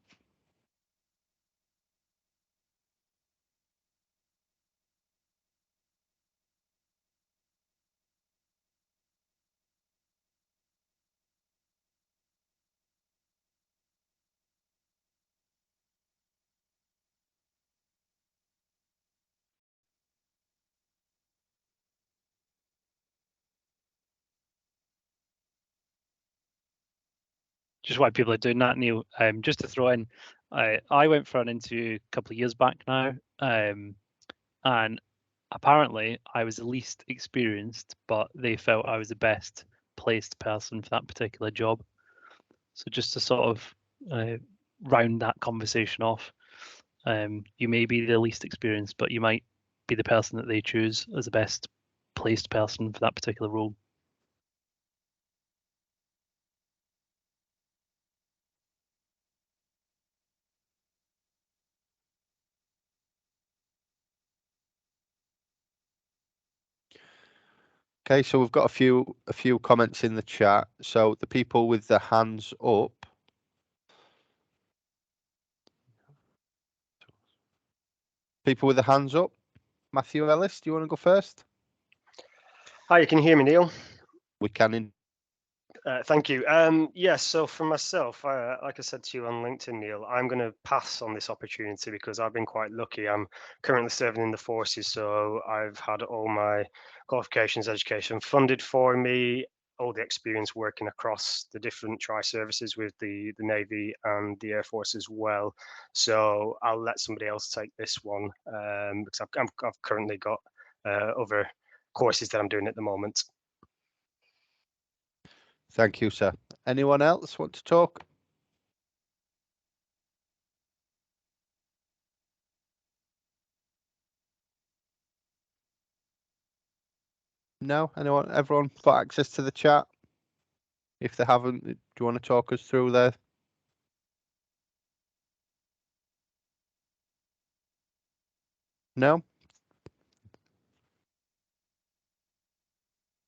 Just why people are doing that, Neil. Just to throw in, I went for an interview a couple of years back now, and apparently I was the least experienced, but they felt I was the best placed person for that particular job. So just to sort of round that conversation off, you may be the least experienced, but you might be the person that they choose as the best placed person for that particular role. Okay, so we've got a few comments in the chat. So the people with their hands up. People with their hands up. Matthew Ellis, do you want to go first? Hi, can you hear me, Neil? We can. Thank you. Yes, so for myself, like I said to you on LinkedIn, Neil, I'm going to pass on this opportunity because I've been quite lucky. I'm currently serving in the forces, so I've had all my qualifications, education funded for me, all the experience working across the different tri-services with the Navy and the Air Force as well. So I'll let somebody else take this one because I've currently got other courses that I'm doing at the moment. Thank you, sir. Anyone else want to talk? No? Anyone? Everyone got access to the chat? If they haven't, do you want to talk us through there? No?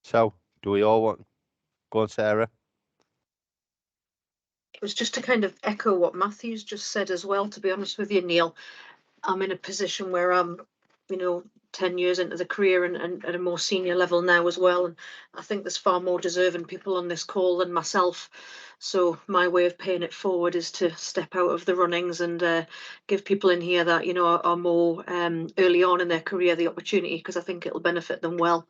So, do we all want? Go on, Sarah. It was just to kind of echo what Matthew's just said as well, to be honest with you, Neil. I'm in a position where I'm, 10 years into the career and at a more senior level now as well. And I think there's far more deserving people on this call than myself. So my way of paying it forward is to step out of the runnings and give people in here that, are more early on in their career the opportunity, because I think it'll benefit them well.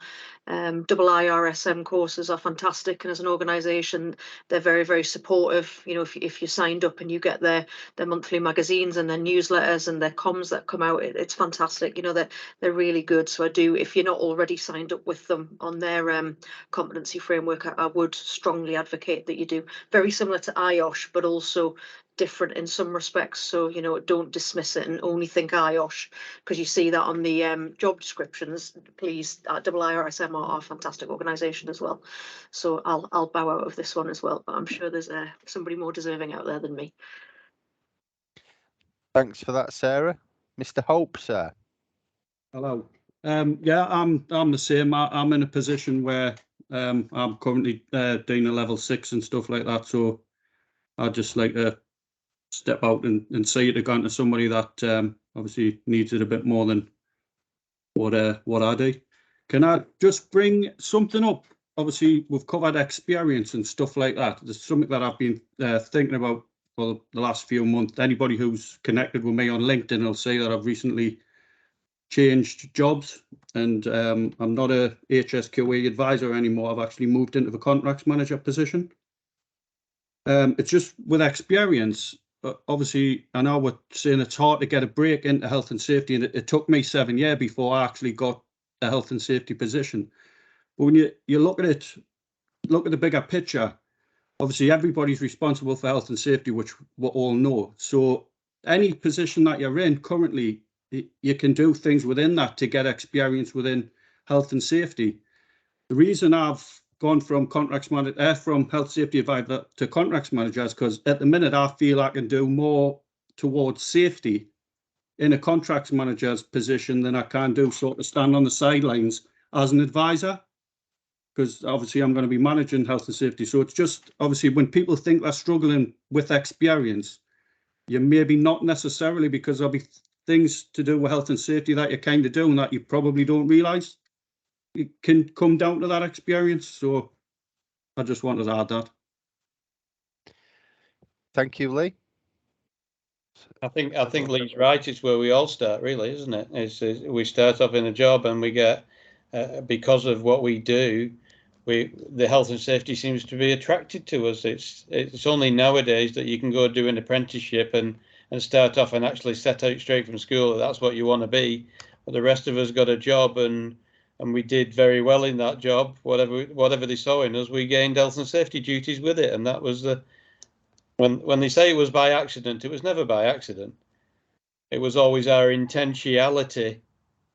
IRSM courses are fantastic, and as an organisation, they're very, very supportive. If you're signed up and you get their monthly magazines and their newsletters and their comms that come out, it's fantastic. They're really good. So I do, if you're not already signed up with them on their competency framework, I would strongly advocate that you do. Very similar to IOSH, but also different in some respects. So, don't dismiss it and only think IOSH, because you see that on the job descriptions. Please, IRSM are a fantastic organisation as well. So I'll bow out of this one as well, but I'm sure there's somebody more deserving out there than me. Thanks for that, Sarah. Mr. Hope, sir. Hello. Yeah, I'm the same. I'm in a position where I'm currently doing a level 6 and stuff like that. So I'd just like to step out and say it again to somebody that obviously needs it a bit more than what I do. Can I just bring something up? Obviously, we've covered experience and stuff like that. There's something that I've been thinking about for the last few months. Anybody who's connected with me on LinkedIn will see that I've recently changed jobs, and I'm not a HSQE advisor anymore. I've actually moved into the contracts manager position. It's just with experience. Obviously, I know we're saying it's hard to get a break into health and safety, and it took me 7 years before I actually got a health and safety position. But when you look at it, look at the bigger picture, obviously everybody's responsible for health and safety, which we all know. So any position that you're in currently, you can do things within that to get experience within health and safety. The reason I've gone from contracts manager, from health safety advisor to contracts manager is because at the minute I feel I can do more towards safety in a contracts manager's position than I can do sort of stand on the sidelines as an advisor, because obviously I'm going to be managing health and safety. So it's just obviously when people think they're struggling with experience, you maybe not necessarily, because there'll be things to do with health and safety that you're kind of doing that you probably don't realise. It can come down to that experience. So I just wanted to add that. Thank you, Lee. I think Lee's right. It's where we all start, really, isn't it? It's we start off in a job and we get, because of what we do, the health and safety seems to be attracted to us. It's only nowadays that you can go do an apprenticeship and start off and actually set out straight from school. That's what you want to be. But the rest of us got a job and we did very well in that job. Whatever they saw in us, we gained health and safety duties with it, and that was the. When they say it was by accident, it was never by accident. It was always our intentionality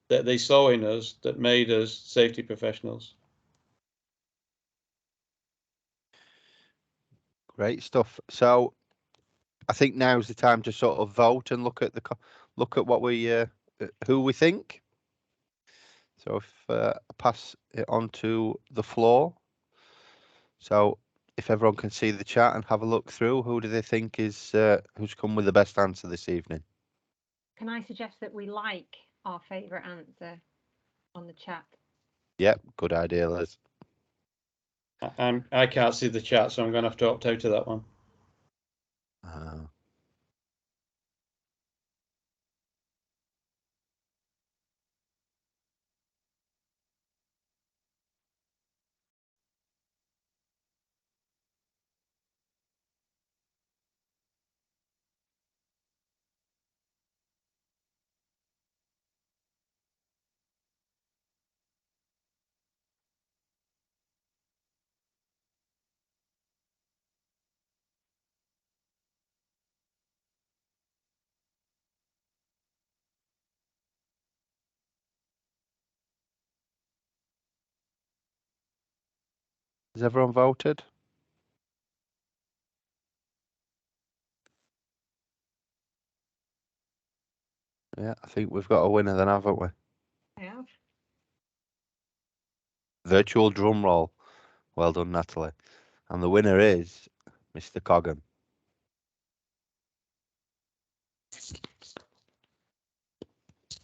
that they saw in us that made us safety professionals. Great stuff. So I think now's the time to sort of vote and look at what we who we think. So if I pass it onto the floor. So if everyone can see the chat and have a look through, who do they think is who's come with the best answer this evening? Can I suggest that we like our favourite answer on the chat? Yep, good idea, Liz. I can't see the chat, so I'm going to have to opt out of that one. Has everyone voted? Yeah, I think we've got a winner then, haven't we? I have. Virtual drum roll. Well done, Natalie. And the winner is Mr. Coggan.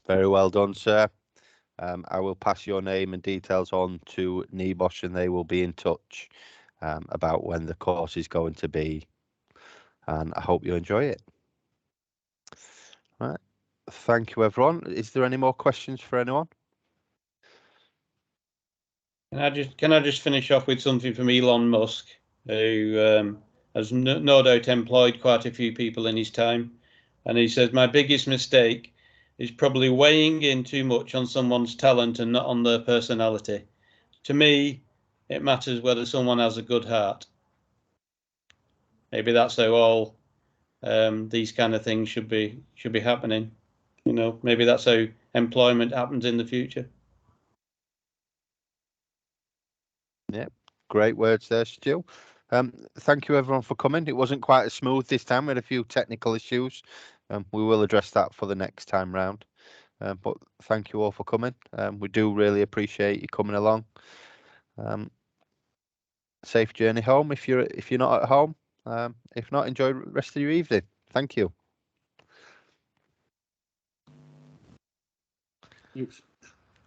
Very well done, sir. I will pass your name and details on to NEBOSH and they will be in touch about when the course is going to be. And I hope you enjoy it. Right. Thank you, everyone. Is there any more questions for anyone? Can I just finish off with something from Elon Musk, who has no doubt employed quite a few people in his time, and he says my biggest mistake is probably weighing in too much on someone's talent and not on their personality. To me, it matters whether someone has a good heart. Maybe that's how all these kind of things should be happening. You know, maybe that's how employment happens in the future. Yeah, great words there, Stu. Thank you everyone for coming. It wasn't quite as smooth this time. We had a few technical issues. We will address that for the next time round. But thank you all for coming. We do really appreciate you coming along. Safe journey home if you're not at home. If not, enjoy the rest of your evening. Thank you.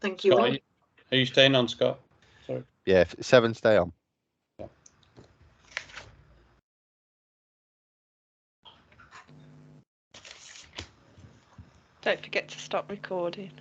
Thank you. Scott, are you staying on, Scott? Sorry. Yeah, 7 stay on. Don't forget to stop recording.